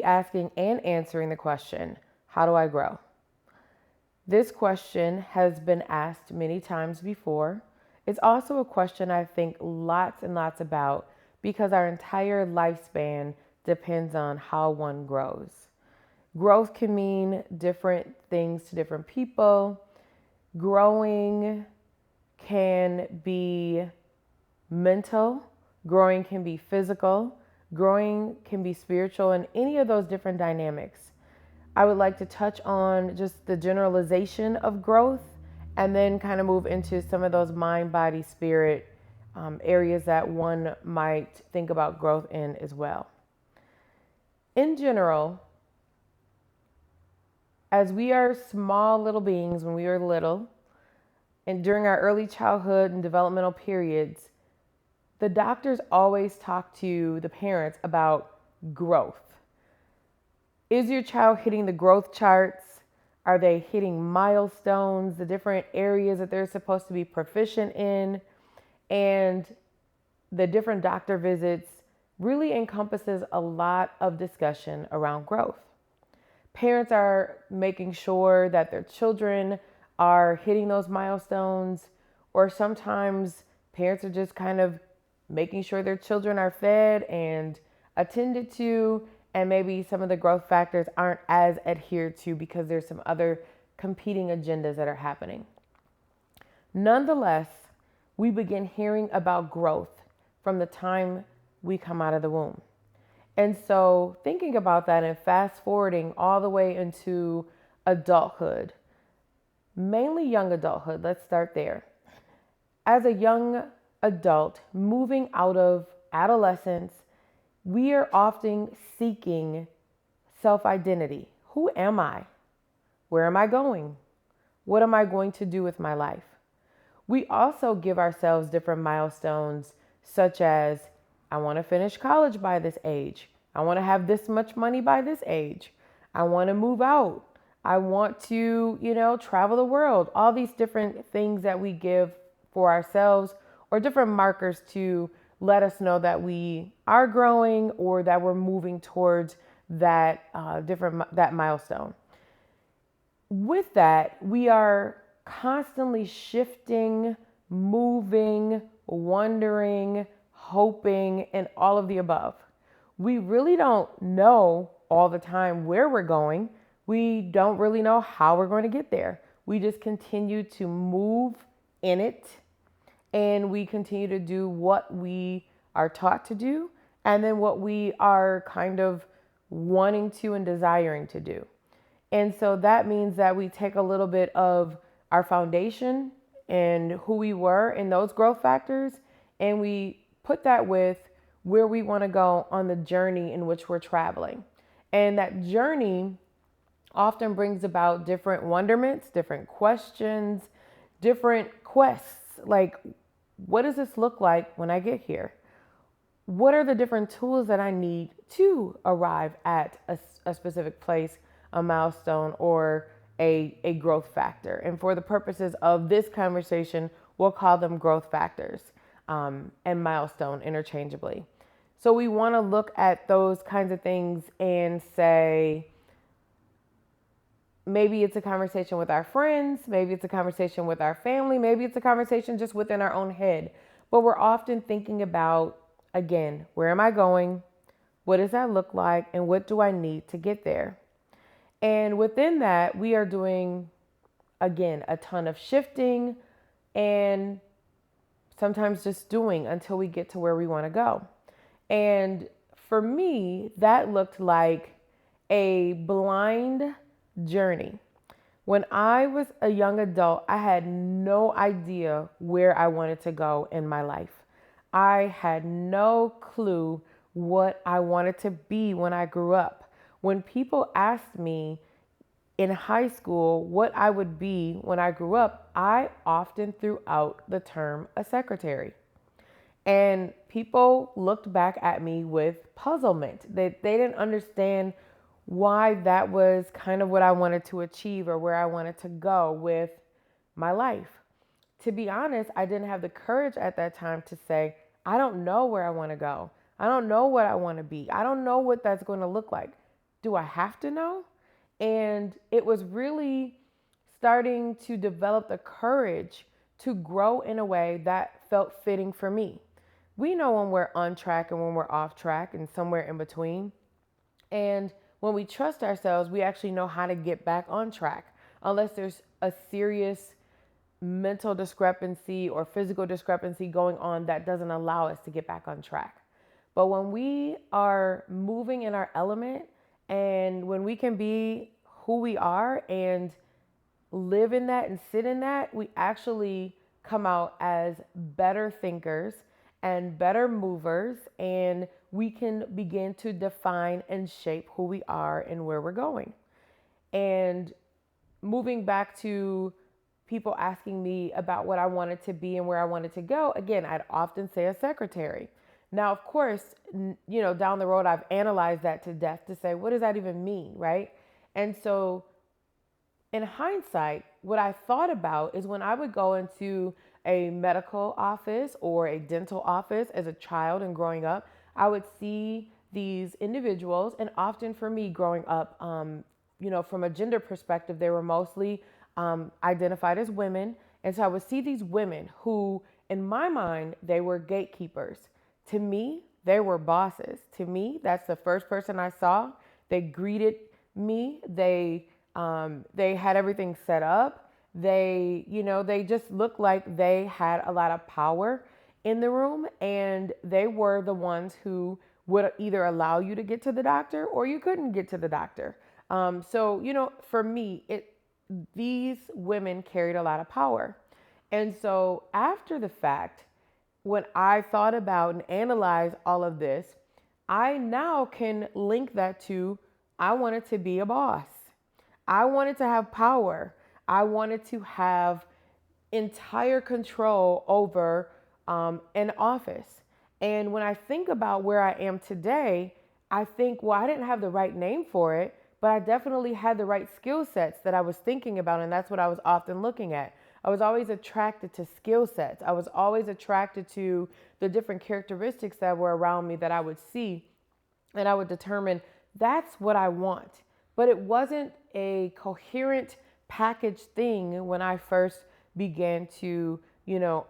be asking and answering the question, how do I grow? This question has been asked many times before. It's also a question I think lots and lots about because our entire lifespan depends on how one grows. Growth can mean different things to different people. Growing can be mental, growing can be physical, growing can be spiritual, and any of those different dynamics. I would like to touch on just the generalization of growth and then kind of move into some of those mind, body, spirit areas that one might think about growth in as well. In general, as we are small little beings when we are little, and during our early childhood and developmental periods, the doctors always talk to the parents about growth. Is your child hitting the growth charts? Are they hitting milestones, the different areas that they're supposed to be proficient in? And the different doctor visits really encompasses a lot of discussion around growth. Parents are making sure that their children are hitting those milestones, or sometimes parents are just kind of making sure their children are fed and attended to, and maybe some of the growth factors aren't as adhered to because there's some other competing agendas that are happening. Nonetheless, we begin hearing about growth from the time we come out of the womb. And so thinking about that and fast forwarding all the way into adulthood, mainly young adulthood, let's start there. As a young adult moving out of adolescence, we are often seeking self-identity. Who am I? Where am I going? What am I going to do with my life? We also give ourselves different milestones, such as, I want to finish college by this age. I want to have this much money by this age. I want to move out. I want to, travel the world. All these different things that we give for ourselves, or different markers to let us know that we are growing or that we're moving towards that that milestone. With that, we are constantly shifting, moving, wondering, hoping, and all of the above. We really don't know all the time where we're going. We don't really know how we're going to get there. We just continue to move in it, and we continue to do what we are taught to do, and then what we are kind of wanting to and desiring to do. And so that means that we take a little bit of our foundation and who we were in those growth factors, and we put that with where we want to go on the journey in which we're traveling. And that journey often brings about different wonderments, different questions, different quests. Like, what does this look like when I get here? What are the different tools that I need to arrive at a specific place, a milestone, or a growth factor? And for the purposes of this conversation, we'll call them growth factors and milestone interchangeably. So we want to look at those kinds of things and say, maybe it's a conversation with our friends, maybe it's a conversation with our family, maybe it's a conversation just within our own head. But we're often thinking about, again, where am I going? What does that look like? And what do I need to get there? And within that, we are doing, again, a ton of shifting and sometimes just doing until we get to where we want to go. And for me, that looked like a blind journey. When I was a young adult, I had no idea where I wanted to go in my life. I had no clue what I wanted to be when I grew up. When people asked me in high school what I would be when I grew up, I often threw out the term a secretary. And people looked back at me with puzzlement. They didn't understand why that was kind of what I wanted to achieve or where I wanted to go with my life. To be honest, I didn't have the courage at that time to say, I don't know where I want to go. I don't know what I want to be. I don't know what that's going to look like. do I have to know? And it was really starting to develop the courage to grow in a way that felt fitting for me. We know when we're on track and when we're off track and somewhere in between. And when we trust ourselves, we actually know how to get back on track, unless there's a serious mental discrepancy or physical discrepancy going on that doesn't allow us to get back on track. But when we are moving in our element and when we can be who we are and live in that and sit in that, we actually come out as better thinkers and better movers, and we can begin to define and shape who we are and where we're going. And moving back to people asking me about what I wanted to be and where I wanted to go, again, I'd often say a secretary. Now, of course, down the road, I've analyzed that to death to say, what does that even mean, right? And so in hindsight, what I thought about is when I would go into a medical office or a dental office as a child and growing up, I would see these individuals. And often for me growing up, from a gender perspective, they were mostly identified as women. And so I would see these women who, in my mind, they were gatekeepers. To me, they were bosses. To me, that's the first person I saw. They greeted me. They had everything set up. They just looked like they had a lot of power in the room, and they were the ones who would either allow you to get to the doctor or you couldn't get to the doctor. For me, these women carried a lot of power. And so after the fact, when I thought about and analyzed all of this, I now can link that to I wanted to be a boss. I wanted to have power. I wanted to have entire control over an office. And when I think about where I am today, I think, well, I didn't have the right name for it, but I definitely had the right skill sets that I was thinking about. And that's what I was often looking at. I was always attracted to skill sets. I was always attracted to the different characteristics that were around me that I would see, and I would determine that's what I want. But it wasn't a coherent packaged thing when I first began to,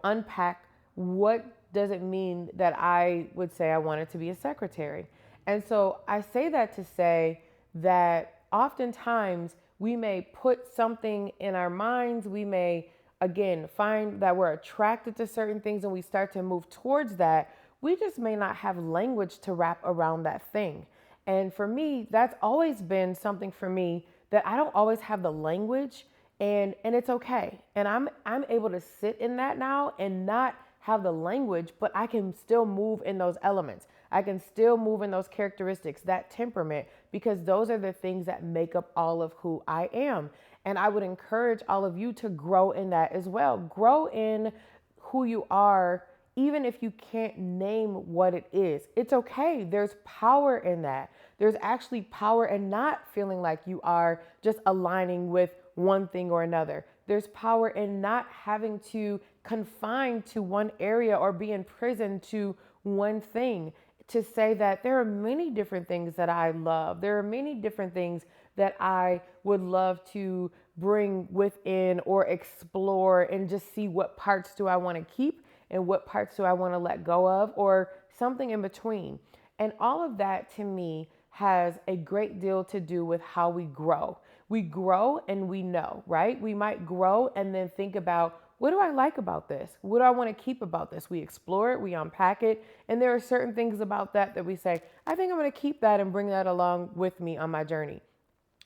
unpack what does it mean that I would say I wanted to be a secretary. And so I say that to say that oftentimes we may put something in our minds. We may, again, find that we're attracted to certain things and we start to move towards that. We just may not have language to wrap around that thing. And for me, that's always been something for me that I don't always have the language, and it's okay. And I'm able to sit in that now and not have the language, but I can still move in those elements. I can still move in those characteristics, that temperament, because those are the things that make up all of who I am. And I would encourage all of you to grow in that as well. Grow in who you are, even if you can't name what it is. It's okay. There's power in that. There's actually power in not feeling like you are just aligning with one thing or another. There's power in not having to confine to one area or be imprisoned to one thing. To say that there are many different things that I love. There are many different things that I would love to bring within or explore and just see what parts do I want to keep and what parts do I want to let go of, or something in between. And all of that to me has a great deal to do with how we grow. We grow and we know, right? We might grow and then think about, what do I like about this? What do I want to keep about this? We explore it, we unpack it, and there are certain things about that we say, I think I'm going to keep that and bring that along with me on my journey.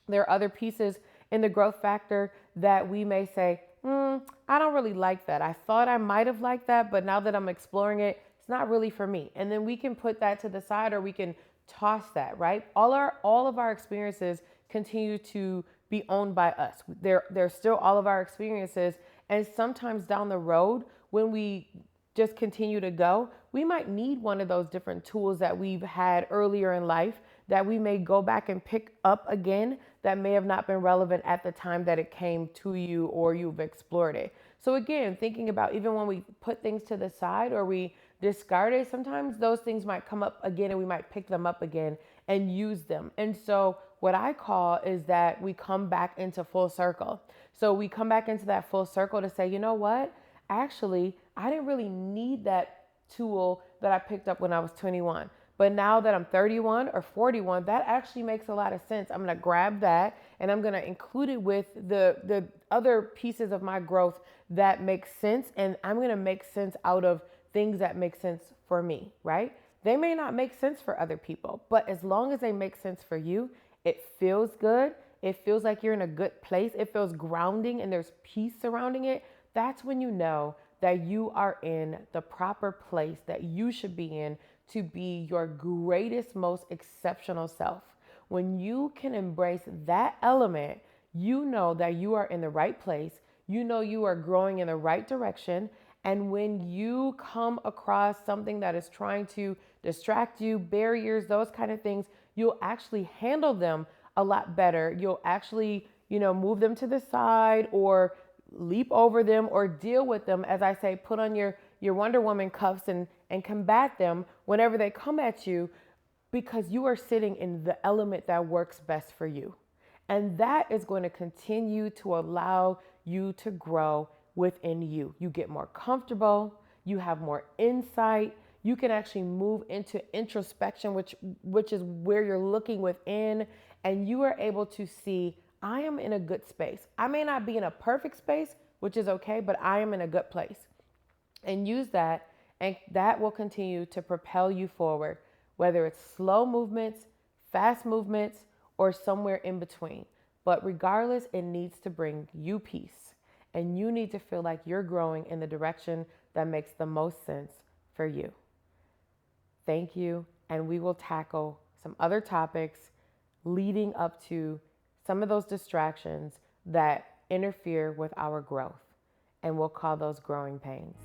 There are other pieces in the growth factor that we may say, I don't really like that. I thought I might have liked that, but now that I'm exploring it, it's not really for me. And then we can put that to the side, or we can toss that, right? All of our experiences continue to be owned by us. They're still all of our experiences. And sometimes down the road, when we just continue to go, we might need one of those different tools that we've had earlier in life that we may go back and pick up again that may have not been relevant at the time that it came to you or you've explored it. So again, thinking about even when we put things to the side or we discard it, sometimes those things might come up again and we might pick them up again and use them. And so what I call is that we come back into full circle. So we come back into that full circle to say, you know what? Actually, I didn't really need that tool that I picked up when I was 21. But now that I'm 31 or 41, that actually makes a lot of sense. I'm going to grab that and I'm going to include it with the other pieces of my growth that make sense. And I'm going to make sense out of things that make sense for me, right? They may not make sense for other people, but as long as they make sense for you, it feels good. It feels like you're in a good place. It feels grounding and there's peace surrounding it. That's when you know that you are in the proper place that you should be in to be your greatest, most exceptional self. When you can embrace that element, you know that you are in the right place. You know you are growing in the right direction. And when you come across something that is trying to distract you, barriers, those kind of things, you'll actually handle them a lot better. You'll actually, move them to the side or leap over them or deal with them. As I say, put on your Wonder Woman cuffs and combat them whenever they come at you, because you are sitting in the element that works best for you. And that is going to continue to allow you to grow within you. You get more comfortable, you have more insight, you can actually move into introspection, which is where you're looking within, and you are able to see, I am in a good space. I may not be in a perfect space, which is okay, but I am in a good place. And use that, and that will continue to propel you forward, whether it's slow movements, fast movements, or somewhere in between. But regardless, it needs to bring you peace. And you need to feel like you're growing in the direction that makes the most sense for you. Thank you. And we will tackle some other topics leading up to some of those distractions that interfere with our growth. And we'll call those growing pains.